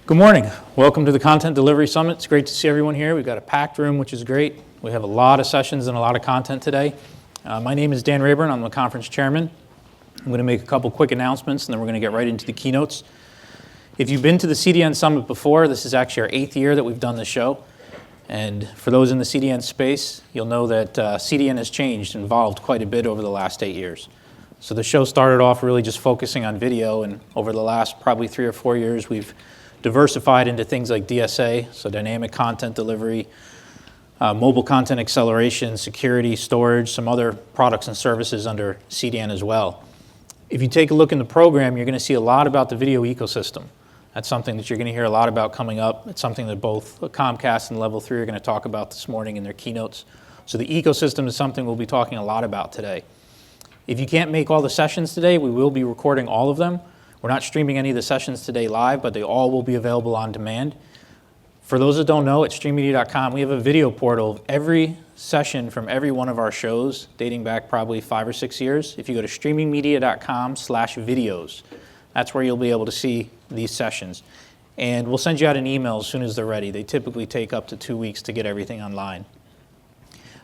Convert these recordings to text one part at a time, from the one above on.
Good morning. Welcome to the Content Delivery Summit. It's great to see everyone here. We've got a packed room, which is great. We have a lot of sessions and a lot of content today. My name is Dan Rayburn. I'm the conference chairman. I'm going to make a couple quick announcements, and then we're going to get right into the keynotes. If you've been to the CDN Summit before, this is actually our 8th year that we've done the show. And for those in the CDN space, you'll know that CDN has changed and evolved quite a bit over the last 8 years. So the show started off really just focusing on video, and over the last probably 3 or 4 years, we've diversified into things like DSA, so dynamic content delivery, mobile content acceleration, security, storage, some other products and services under CDN as well. If you take a look in the program, you're going to see a lot about the video ecosystem. That's something that you're going to hear a lot about coming up. It's something that both Comcast and Level 3 are going to talk about this morning in their keynotes. So the ecosystem is something we'll be talking a lot about today. If you can't make all the sessions today, we will be recording all of them. We're not streaming any of the sessions today live, but they all will be available on demand. For those that don't know, at streammedia.com, we have a video portal of every session from every one of our shows, dating back probably 5 or 6 years. If you go to streamingmedia.com/videos, that's where you'll be able to see these sessions. And we'll send you out an email as soon as they're ready. They typically take up to 2 weeks to get everything online.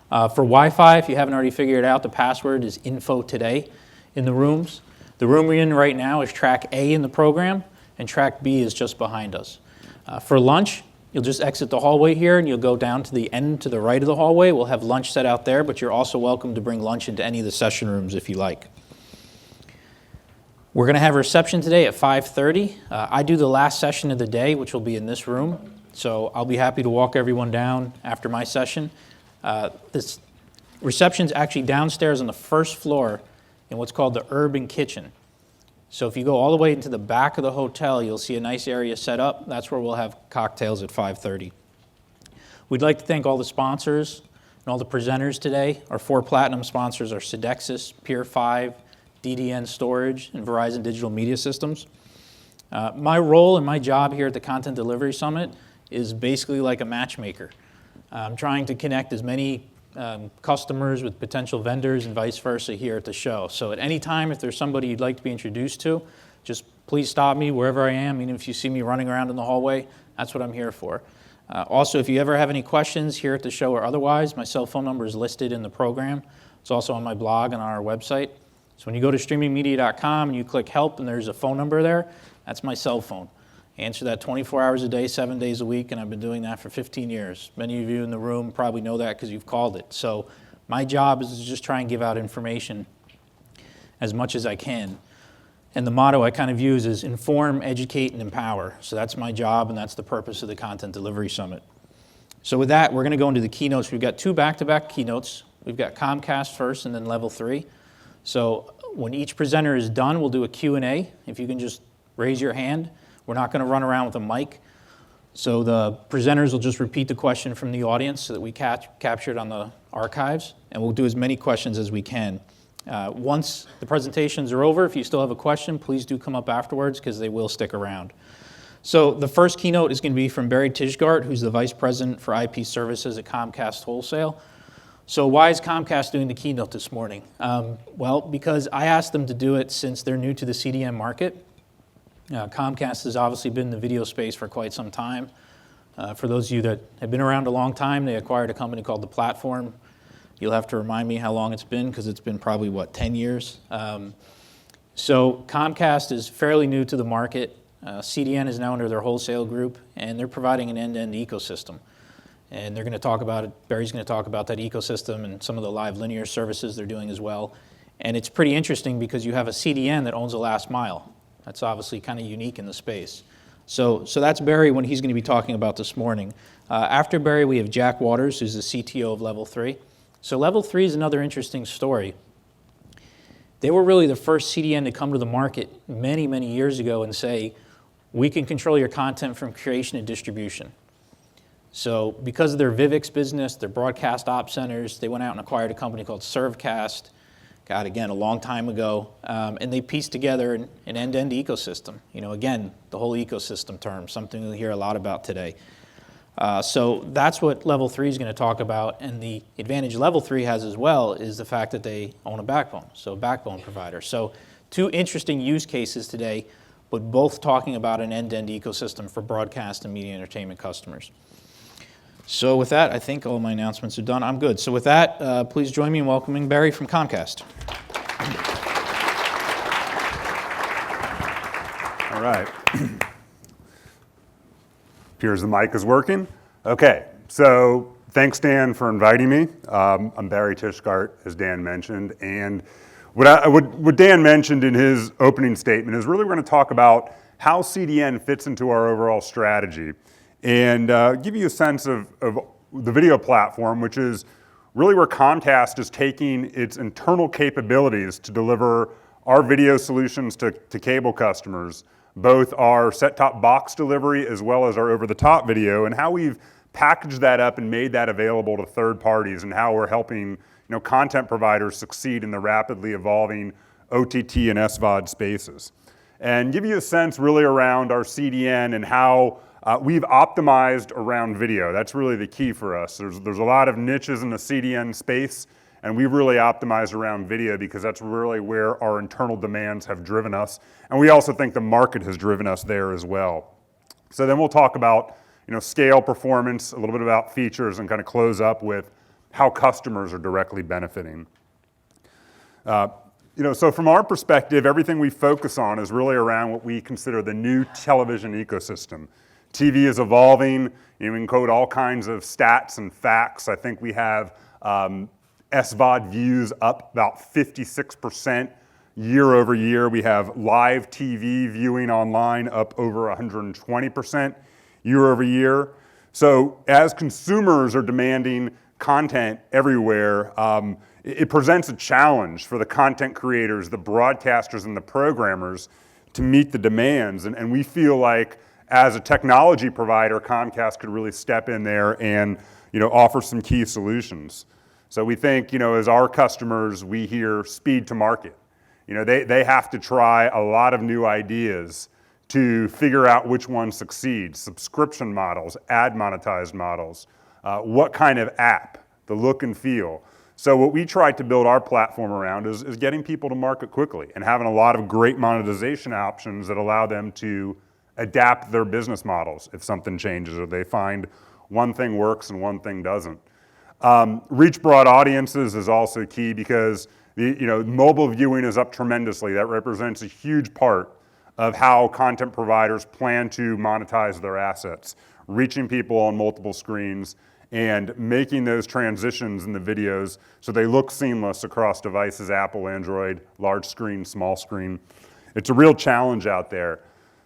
For Wi-Fi, if you haven't already figured it out, the password is info today in the rooms. The room we're in right now is track A in the program, and track B is just behind us. For lunch, you'll just exit the hallway here, and you'll go down to the end to the right of the hallway. We'll have lunch set out there, but you're also welcome to bring lunch into any of the session rooms if you like. We're going to have a reception today at 5:30. I do the last session of the day, which will be in this room, so I'll be happy to walk everyone down after my session. This reception's actually downstairs on the first floor in what's called the Urban Kitchen. So if you go all the way into the back of the hotel, you'll see a nice area set up. That's where we'll have cocktails at 5:30. We'd like to thank all the sponsors and all the presenters today. Our 4 platinum sponsors are Sodexis, Pier 5, DDN Storage, and Verizon Digital Media Systems. My role and my job here at the Content Delivery Summit is basically like a matchmaker. I'm trying to connect as many customers with potential vendors and vice versa here at the show. So at any time, if there's somebody you'd like to be introduced to, just please stop me wherever I am. Even if you see me running around in the hallway, that's what I'm here for. Also, if you ever have any questions here at the show or otherwise, my cell phone number is listed in the program. It's also on my blog and on our website. So when you go to streamingmedia.com and you click help and there's a phone number there, that's my cell phone. I answer that 24 hours a day, 7 days a week, and I've been doing that for 15 years. Many of you in the room probably know that because you've called it. So my job is to just try and give out information as much as I can. And the motto I kind of use is inform, educate, and empower. So that's my job, and that's the purpose of the Content Delivery Summit. So with that, we're going to go into the keynotes. We've got 2 back-to-back keynotes. We've got Comcast first and then Level 3. So when each presenter is done, we'll do a Q&A. If you can just raise your hand. We're not going to run around with a mic. So the presenters will just repeat the question from the audience so that we capture it on the archives, and we'll do as many questions as we can. Once the presentations are over, if you still have a question, please do come up afterwards because they will stick around. So the first keynote is going to be from Barry Tijgart, who's the Vice President for IP Services at Comcast Wholesale. So why is Comcast doing the keynote this morning? Well, because I asked them to do it since they're new to the CDN market. Comcast has obviously been in the video space for quite some time. For those of you that have been around a long time, they acquired a company called The Platform. You'll have to remind me how long it's been because it's been probably, 10 years? So Comcast is fairly new to the market. CDN is now under their wholesale group, and they're providing an end-to-end ecosystem. And they're going to talk about it. Barry's going to talk about that ecosystem and some of the live linear services they're doing as well. And it's pretty interesting because you have a CDN that owns the last mile. That's obviously kind of unique in the space. So that's Barry when he's going to be talking about this morning. After Barry, we have Jack Waters, who's the CTO of Level 3. So Level 3 is another interesting story. They were really the first CDN to come to the market many, many years ago and say, we can control your content from creation and distribution. So because of their Vivix business, their broadcast ops centers, they went out and acquired a company called Servcast, again, a long time ago, and they pieced together an end-to-end ecosystem. Again, the whole ecosystem term, something we'll hear a lot about today. So that's what Level 3 is going to talk about, and the advantage Level 3 has as well is the fact that they own a backbone, so a backbone provider. So 2 interesting use cases today. but both talking about an end-to-end ecosystem for broadcast and media entertainment customers. So with that, I think all my announcements are done. I'm good. So with that, please join me in welcoming Barry from Comcast. All right. Appears the mic is working. Okay, so thanks, Dan, for inviting me. I'm Barry Tishgart, as Dan mentioned, and what Dan mentioned in his opening statement is really we're going to talk about how CDN fits into our overall strategy and give you a sense of the video platform, which is really where Comcast is taking its internal capabilities to deliver our video solutions to cable customers, both our set-top box delivery as well as our over-the-top video, and how we've packaged that up and made that available to third parties, and how we're helping content providers succeed in the rapidly evolving OTT and SVOD spaces. And give you a sense really around our CDN and how we've optimized around video. That's really the key for us. There's a lot of niches in the CDN space, and we've really optimized around video because that's really where our internal demands have driven us. And we also think the market has driven us there as well. So then we'll talk about scale, performance, a little bit about features, and kind of close up with how customers are directly benefiting. So from our perspective, everything we focus on is really around what we consider the new television ecosystem. TV is evolving. We can quote all kinds of stats and facts. I think we have SVOD views up about 56% year over year. We have live TV viewing online up over 120% year over year. So as consumers are demanding content everywhere, it presents a challenge for the content creators, the broadcasters, and the programmers to meet the demands. And we feel like as a technology provider, Comcast could really step in there and offer some key solutions. So we think, as our customers, we hear speed to market. They have to try a lot of new ideas to figure out which one succeeds. Subscription models, ad monetized models, what kind of app, the look and feel. So what we tried to build our platform around is getting people to market quickly and having a lot of great monetization options that allow them to adapt their business models if something changes or they find one thing works and one thing doesn't. Reach broad audiences is also key because mobile viewing is up tremendously. That represents a huge part of how content providers plan to monetize their assets, reaching people on multiple screens and making those transitions in the videos so they look seamless across devices, Apple, Android, large screen, small screen. It's a real challenge out there.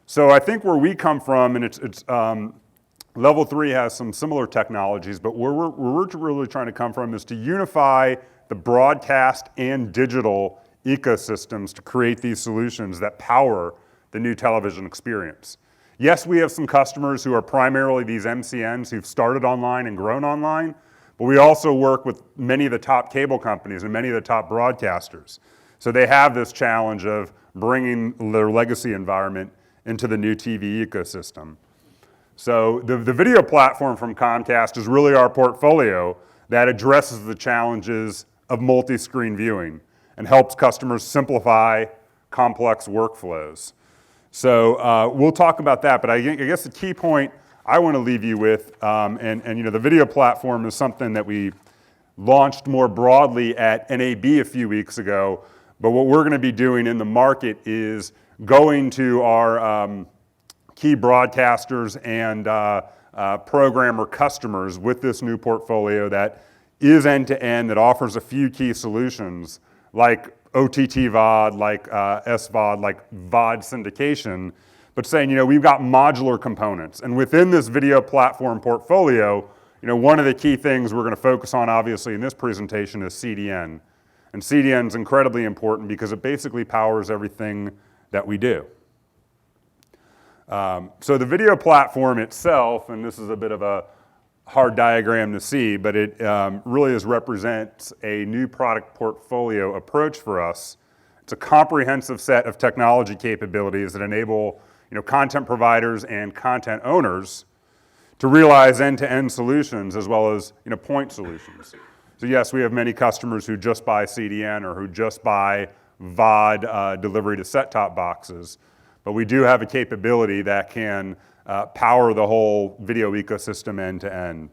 So I think where we come from, and it's Level 3 has some similar technologies, but where we're really trying to come from is to unify the broadcast and digital ecosystems to create these solutions that power the new television experience. Yes, we have some customers who are primarily these MCNs who've started online and grown online, but we also work with many of the top cable companies and many of the top broadcasters. So they have this challenge of bringing their legacy environment into the new TV ecosystem. So the video platform from Comcast is really our portfolio that addresses the challenges of multi-screen viewing and helps customers simplify complex workflows. So we'll talk about that, but I guess the key point I want to leave you with, and the video platform is something that we launched more broadly at NAB a few weeks ago, but what we're going to be doing in the market is going to our key broadcasters and programmer customers with this new portfolio that is end-to-end, that offers a few key solutions like OTT VOD, like SVOD, like VOD syndication, but saying, we've got modular components. And within this video platform portfolio, one of the key things we're going to focus on, obviously, in this presentation is CDN. And CDN is incredibly important because it basically powers everything that we do. So the video platform itself, and this is a bit of a hard diagram to see, but it really represents a new product portfolio approach for us. It's a comprehensive set of technology capabilities that enable content providers and content owners to realize end-to-end solutions as well as point solutions. So yes, we have many customers who just buy CDN or who just buy VOD delivery to set-top boxes. but we do have a capability that can power the whole video ecosystem end to end.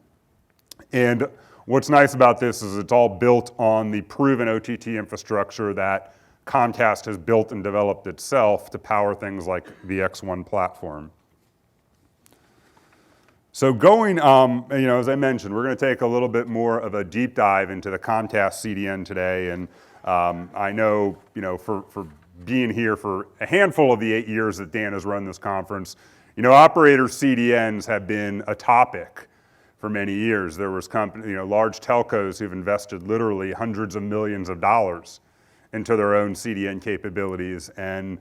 And what's nice about this is it's all built on the proven OTT infrastructure that Comcast has built and developed itself to power things like the X1 platform. So going, as I mentioned, we're going to take a little bit more of a deep dive into the Comcast CDN today. And I know, for being here for a handful of the 8 years that Dan has run this conference, operator CDNs have been a topic for many years. There was large telcos who've invested literally hundreds of millions of dollars into their own CDN capabilities, and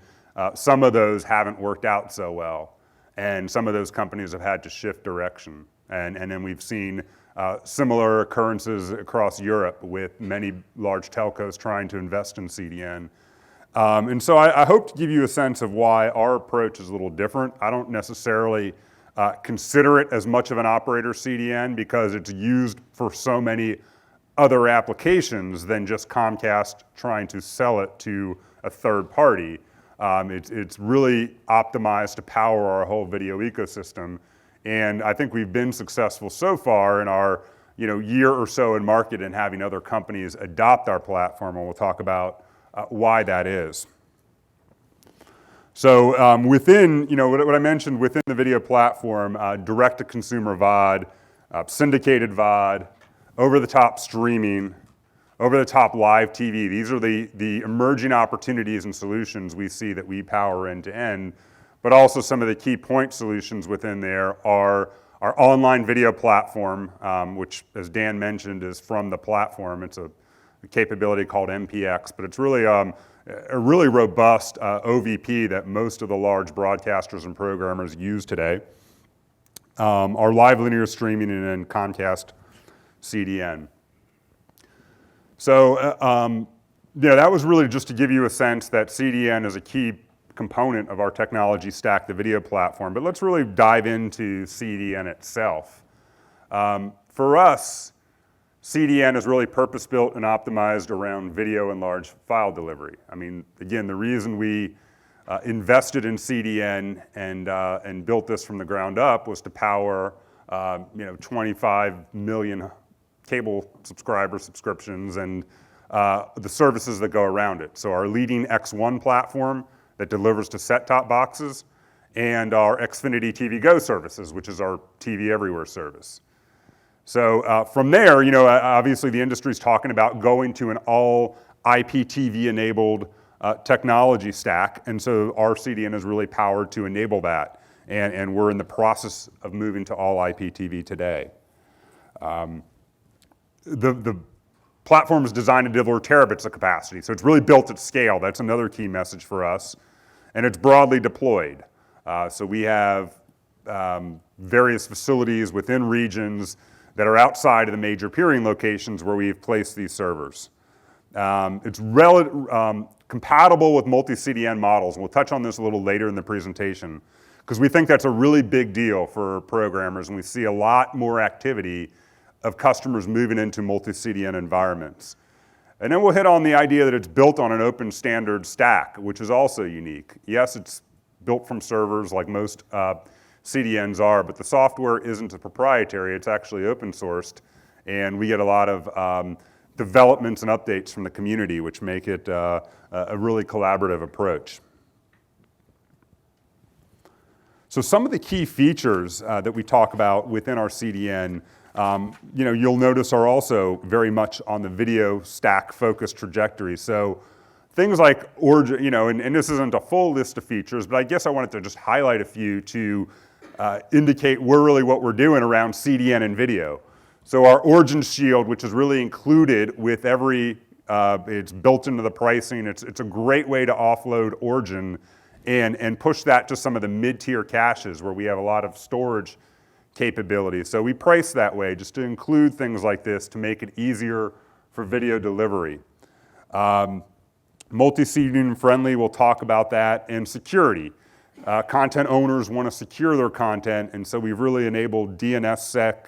some of those haven't worked out so well. And some of those companies have had to shift direction. And then we've seen similar occurrences across Europe with many large telcos trying to invest in CDN. And so I hope to give you a sense of why our approach is a little different. I don't necessarily consider it as much of an operator CDN because it's used for so many other applications than just Comcast trying to sell it to a third party. It's really optimized to power our whole video ecosystem. And I think we've been successful so far in our year or so in market and having other companies adopt our platform, and we'll talk about why that is. So within, what I mentioned within the video platform, direct-to-consumer VOD, syndicated VOD, over-the-top streaming, over-the-top live TV. These are the emerging opportunities and solutions we see that we power end-to-end, but also some of the key point solutions within there are our online video platform, which, as Dan mentioned, is from the platform. It's a capability called MPX, but it's really a really robust OVP that most of the large broadcasters and programmers use today. Our live linear streaming and then Comcast CDN. So, that was really just to give you a sense that CDN is a key component of our technology stack, the video platform. But let's really dive into CDN itself. For us, CDN is really purpose-built and optimized around video and large file delivery. I mean, again, the reason we invested in CDN and built this from the ground up was to power 25 million cable subscriptions and the services that go around it. So our leading X1 platform that delivers to set-top boxes, and our Xfinity TV Go services, which is our TV Everywhere service. So from there, obviously the industry's talking about going to an all IPTV enabled technology stack, and so our CDN is really powered to enable that, and we're in the process of moving to all IPTV today. The platform is designed to deliver terabits of capacity, so it's really built at scale. That's another key message for us, and it's broadly deployed. So we have various facilities within regions that are outside of the major peering locations where we've placed these servers. It's compatible with multi-CDN models, and we'll touch on this a little later in the presentation, because we think that's a really big deal for programmers, and we see a lot more activity of customers moving into multi-CDN environments. And then we'll hit on the idea that it's built on an open standard stack, which is also unique. Yes, it's built from servers like most CDNs are, but the software isn't a proprietary, it's actually open sourced, and we get a lot of developments and updates from the community, which make it a really collaborative approach. So some of the key features that we talk about within our CDN, you'll notice are also very much on the video stack focused trajectory. So things like origin, and this isn't a full list of features, but I guess I wanted to just highlight a few to indicate what we're doing around CDN and video. So our origin shield, which is really included with it's built into the pricing. It's a great way to offload origin and push that to some of the mid-tier caches where we have a lot of storage capability. So we price that way just to include things like this to make it easier for video delivery. Multi-CDN friendly, we'll talk about that, and security. Content owners want to secure their content, and so we've really enabled DNSSEC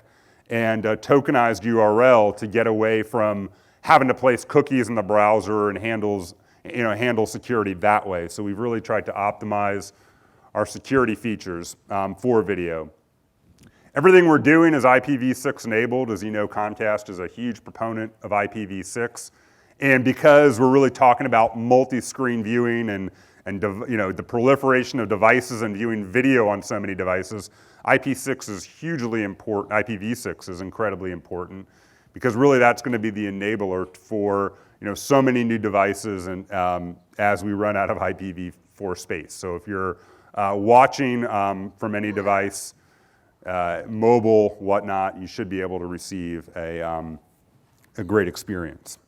and tokenized URL to get away from having to place cookies in the browser and handle security that way. So we've really tried to optimize our security features for video. Everything we're doing is IPv6 enabled. As you know, Comcast is a huge proponent of IPv6. And because we're really talking about multi-screen viewing and the proliferation of devices and viewing video on so many devices, IP6 is hugely important. IPv6 is incredibly important because really that's going to be the enabler for so many new devices and as we run out of IPv4 space. So if you're watching from any device, mobile, whatnot, you should be able to receive a great experience.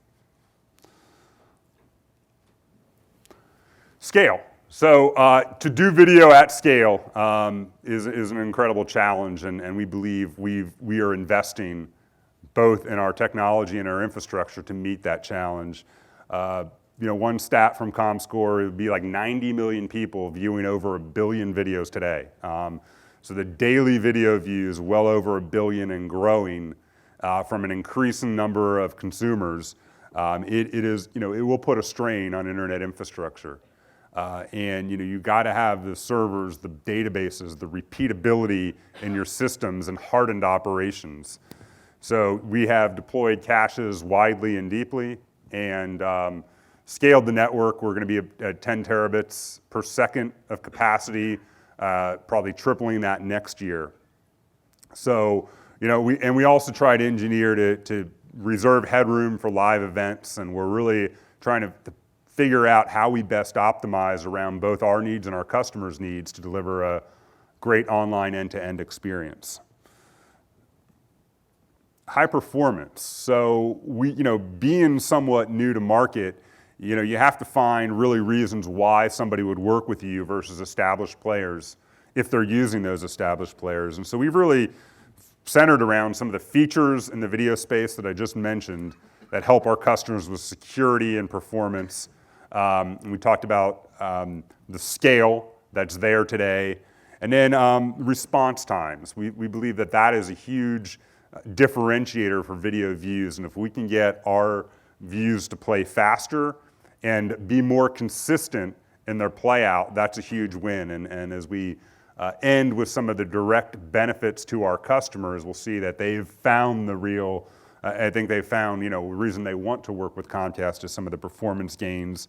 Scale. So to do video at scale is an incredible challenge, and we believe we are investing both in our technology and our infrastructure to meet that challenge. One stat from ComScore, it would be like 90 million people viewing over 1 billion videos today. So the daily video views well over 1 billion and growing from an increasing number of consumers. It will put a strain on internet infrastructure. And you got to have the servers, the databases, the repeatability in your systems and hardened operations. So we have deployed caches widely and deeply and scaled the network. We're going to be at 10 terabits per second of capacity, probably tripling that next year. So, we also try to engineer to reserve headroom for live events, and we're really trying to figure out how we best optimize around both our needs and our customers' needs to deliver a great online end-to-end experience. High performance. So being somewhat new to market, you have to find really reasons why somebody would work with you versus established players if they're using those established players. And so we've really centered around some of the features in the video space that I just mentioned that help our customers with security and performance. We talked about the scale that's there today. And then response times. We believe that is a huge differentiator for video views. And if we can get our views to play faster and be more consistent in their play out, that's a huge win. And as we end with some of the direct benefits to our customers, we'll see that they've found the real, I think they've found, the reason they want to work with Comcast is some of the performance gains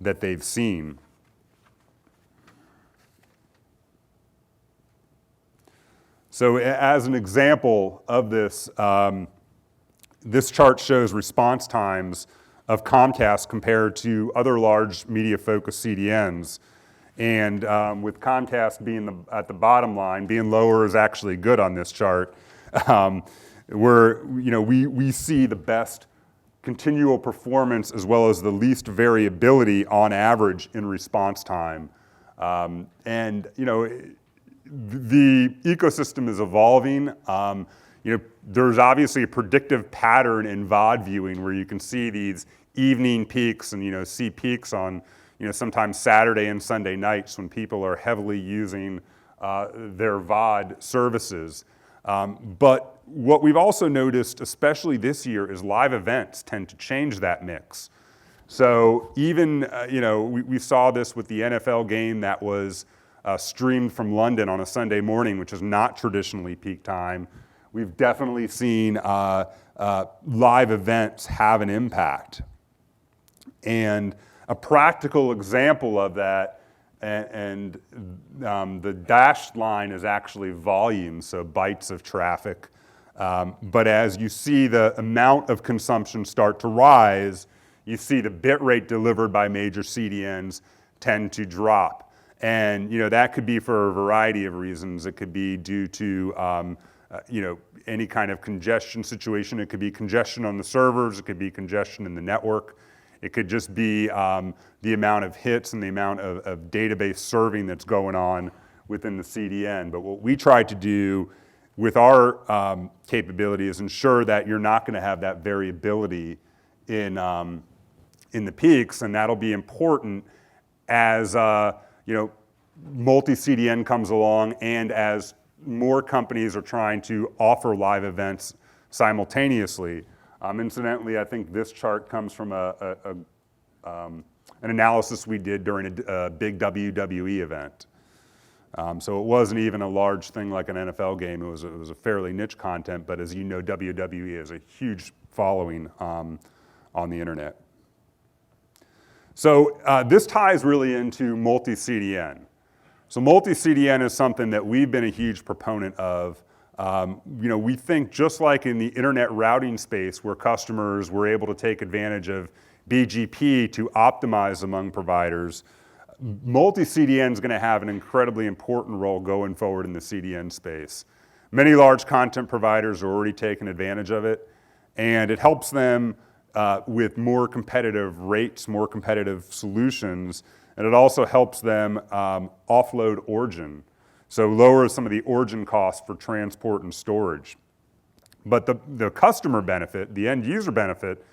that they've seen. So as an example of this, this chart shows response times of Comcast compared to other large media-focused CDNs. And with Comcast being at the bottom line, being lower is actually good on this chart. We see the best continual performance as well as the least variability on average in response time. The ecosystem is evolving. There's obviously a predictive pattern in VOD viewing where you can see these evening peaks and see peaks on sometimes Saturday and Sunday nights when people are heavily using their VOD services. But what we've also noticed, especially this year, is live events tend to change that mix. So even, we saw this with the NFL game that was streamed from London on a Sunday morning, which is not traditionally peak time. We've definitely seen live events have an impact. And a practical example of that, and the dashed line is actually volume, so bytes of traffic. But as you see the amount of consumption start to rise, you see the bit rate delivered by major CDNs tend to drop. And that could be for a variety of reasons. It could be due to any kind of congestion situation. It could be congestion on the servers. It could be congestion in the network. It could just be the amount of hits and the amount of database serving that's going on within the CDN. But what we try to do with our capability is ensure that you're not going to have that variability in the peaks, and that'll be important as multi-CDN comes along and as more companies are trying to offer live events simultaneously. Incidentally, I think this chart comes from an analysis we did during a big WWE event. So it wasn't even a large thing like an NFL game. It was a fairly niche content, but as you know, WWE has a huge following on the internet. So this ties really into multi-CDN. So multi-CDN is something that we've been a huge proponent of. We think just like in the internet routing space where customers were able to take advantage of BGP to optimize among providers, multi-CDN is going to have an incredibly important role going forward in the CDN space. Many large content providers are already taking advantage of it, and it helps them with more competitive rates, more competitive solutions, and it also helps them offload origin, so lowers some of the origin costs for transport and storage. But the customer benefit, the end user benefit,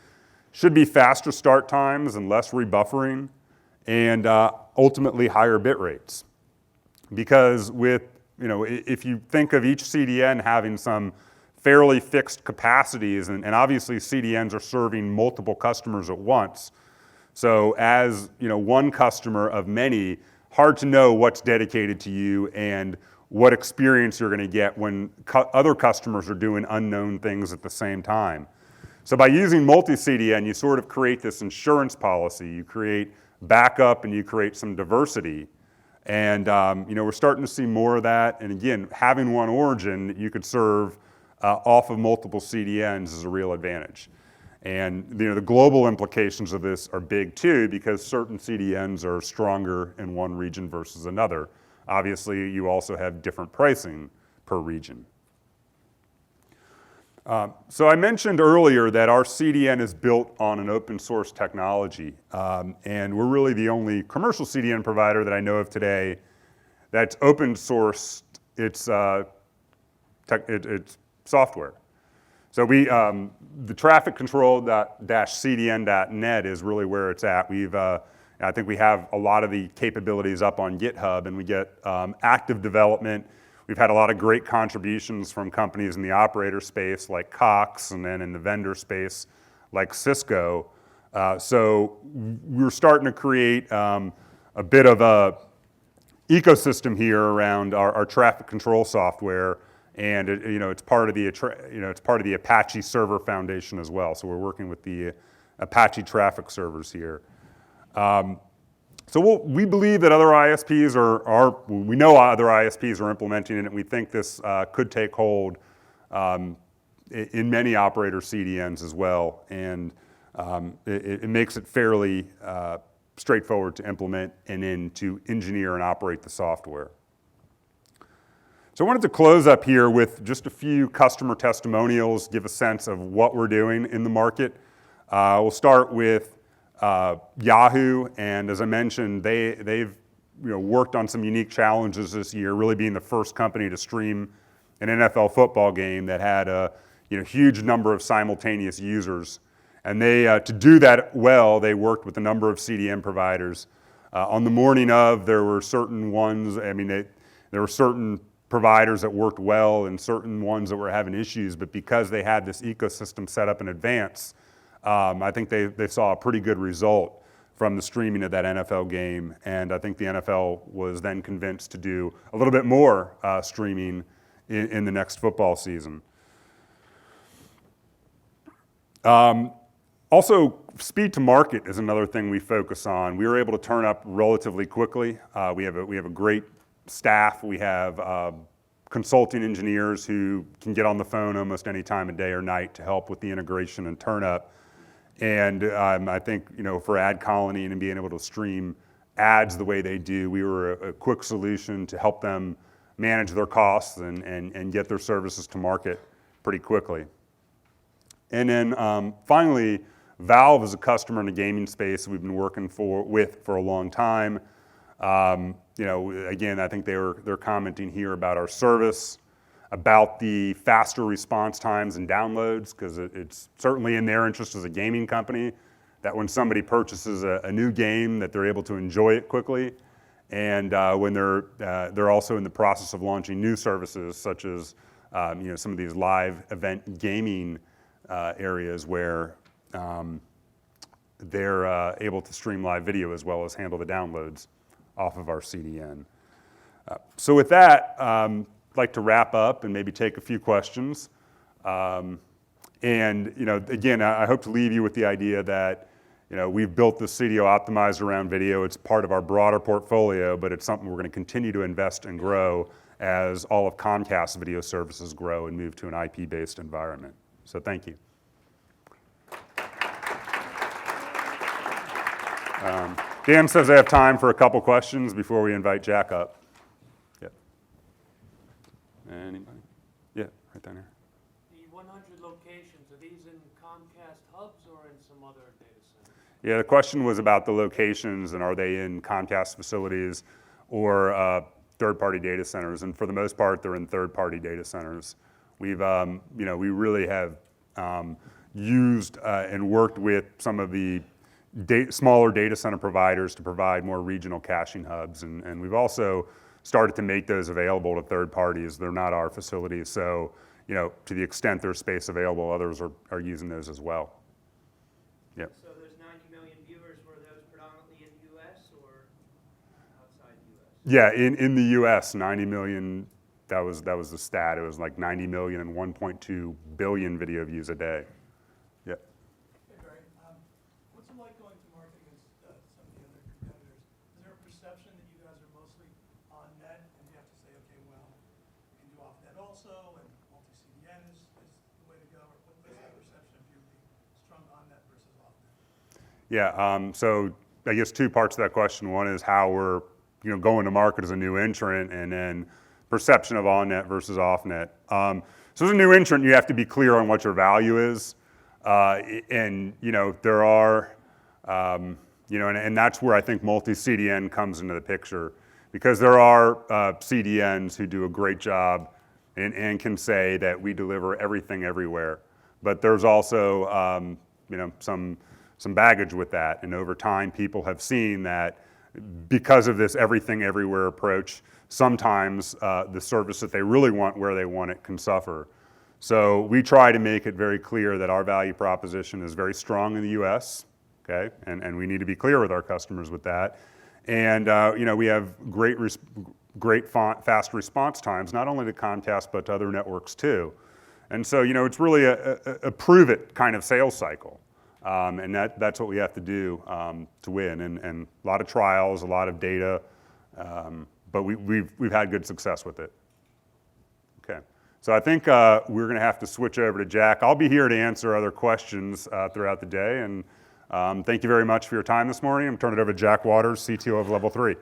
should be faster start times and less rebuffering, and ultimately higher bit rates. Because if you think of each CDN having some fairly fixed capacities, and obviously CDNs are serving multiple customers at once. So as one customer of many, hard to know what's dedicated to you and what experience you're going to get when other customers are doing unknown things at the same time. So by using multi-CDN, you sort of create this insurance policy. You create backup and you create some diversity. And we're starting to see more of that. And again, having one origin that you could serve off of multiple CDNs is a real advantage. And the global implications of this are big too, because certain CDNs are stronger in one region versus another. Obviously, you also have different pricing per region. So I mentioned earlier that our CDN is built on an open source technology, and we're really the only commercial CDN provider that I know of today that's open sourced its software. So the traffic control-cdn.net is really where it's at. I think we have a lot of the capabilities up on GitHub, and we get active development. We've had a lot of great contributions from companies in the operator space like Cox, and then in the vendor space like Cisco. So we're starting to create a bit of a ecosystem here around our traffic control software, and it's part of the Apache Server Foundation as well. So we're working with the Apache traffic servers here. So we believe that other ISPs we know other ISPs are implementing it, and we think this could take hold in many operator CDNs as well. And it makes it fairly straightforward to implement and then to engineer and operate the software. So I wanted to close up here with just a few customer testimonials, give a sense of what we're doing in the market. We'll start with Yahoo, and as I mentioned, they've worked on some unique challenges this year, really being the first company to stream an NFL football game that had a huge number of simultaneous users. And to do that well, they worked with a number of CDN providers. On the morning of, there were certain ones, there were certain providers that worked well and certain ones that were having issues, but because they had this ecosystem set up in advance, I think they saw a pretty good result from the streaming of that NFL game, and I think the NFL was then convinced to do a little bit more streaming in the next football season. Also, speed to market is another thing we focus on. We were able to turn up relatively quickly. We have a great staff. We have consulting engineers who can get on the phone almost any time of day or night to help with the integration and turn up. And I think for Ad Colony and being able to stream ads the way they do, we were a quick solution to help them manage their costs and get their services to market pretty quickly. And then finally, Valve is a customer in the gaming space we've been working with for a long time. Again, I think they're commenting here about our service, about the faster response times and downloads, because it's certainly in their interest as a gaming company that when somebody purchases a new game that they're able to enjoy it quickly. And when they're also in the process of launching new services such as some of these live event gaming areas where they're able to stream live video as well as handle the downloads off of our CDN. So with that, I'd like to wrap up and maybe take a few questions. And again, I hope to leave you with the idea that we've built the CDO optimized around video. It's part of our broader portfolio, but it's something we're going to continue to invest and grow as all of Comcast's video services grow and move to an IP-based environment. So thank you. Dan says I have time for a couple questions before we invite Jack up. Yeah. Anybody? Yeah, right down here. The 100 locations, are these in Comcast hubs or in some other data center? Yeah, the question was about the locations and are they in Comcast facilities or third-party data centers, and for the most part, they're in third-party data centers. We've, we really have used and worked with some of the smaller data center providers to provide more regional caching hubs, and we've also started to make those available to third parties. They're not our facilities, so to the extent there's space available, others are using those as well. Yep. So there's 90 million viewers, were those predominantly in the US or outside the US? Yeah, in the US, 90 million, that was the stat. It was like 90 million and 1.2 billion video views a day. Yeah. Hey, Barry. What's it like going to market against some of the other competitors? Is there a perception that you guys are mostly on net and you have to say, okay, well, you can do off net also and multi-CDN is the way to go? Or what's that perception of you being strong on net versus off net? Yeah, so I guess two parts to that question. One is how we're going to market as a new entrant, and then perception of on-net versus off-net. So as a new entrant, you have to be clear on what your value is. And there are, and that's where I think multi-CDN comes into the picture, because there are CDNs who do a great job and can say that we deliver everything everywhere. But there's also, some baggage with that. And over time, people have seen that because of this everything everywhere approach, sometimes the service that they really want where they want it can suffer. So we try to make it very clear that our value proposition is very strong in the US, okay? And we need to be clear with our customers with that. And we have great fast response times, not only to Comcast, but to other networks too. And so, it's really a prove it kind of sales cycle. And that's what we have to do to win. And a lot of trials, a lot of data, but we've had good success with it. Okay, so I think we're going to have to switch over to Jack. I'll be here to answer other questions throughout the day. And thank you very much for your time this morning. I'm turning it over to Jack Waters, CTO of Level 3.